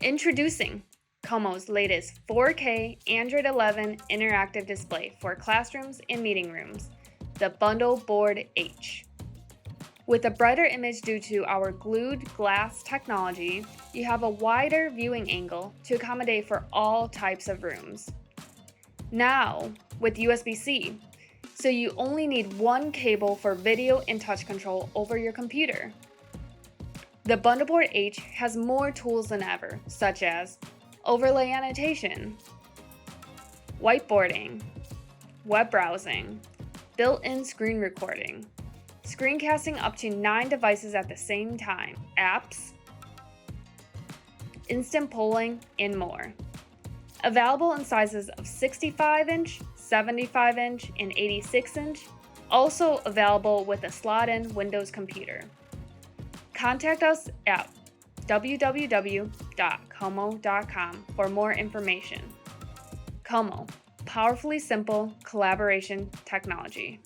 Introducing QOMO's latest 4K Android 11 interactive display for classrooms and meeting rooms, the BundleBoard H. With a brighter image due to our glued glass technology, you have a wider viewing angle to accommodate for all types of rooms. Now, with USB-C, so you only need one cable for video and touch control over your computer. The BundleBoard H has more tools than ever, such as overlay annotation, whiteboarding, web browsing, built-in screen recording, screencasting up to 9 devices at the same time, apps, instant polling, and more. Available in sizes of 65-inch, 75-inch, and 86-inch, also available with a slot-in Windows computer. Contact us at www.qomo.com for more information. QOMO, powerfully simple collaboration technology.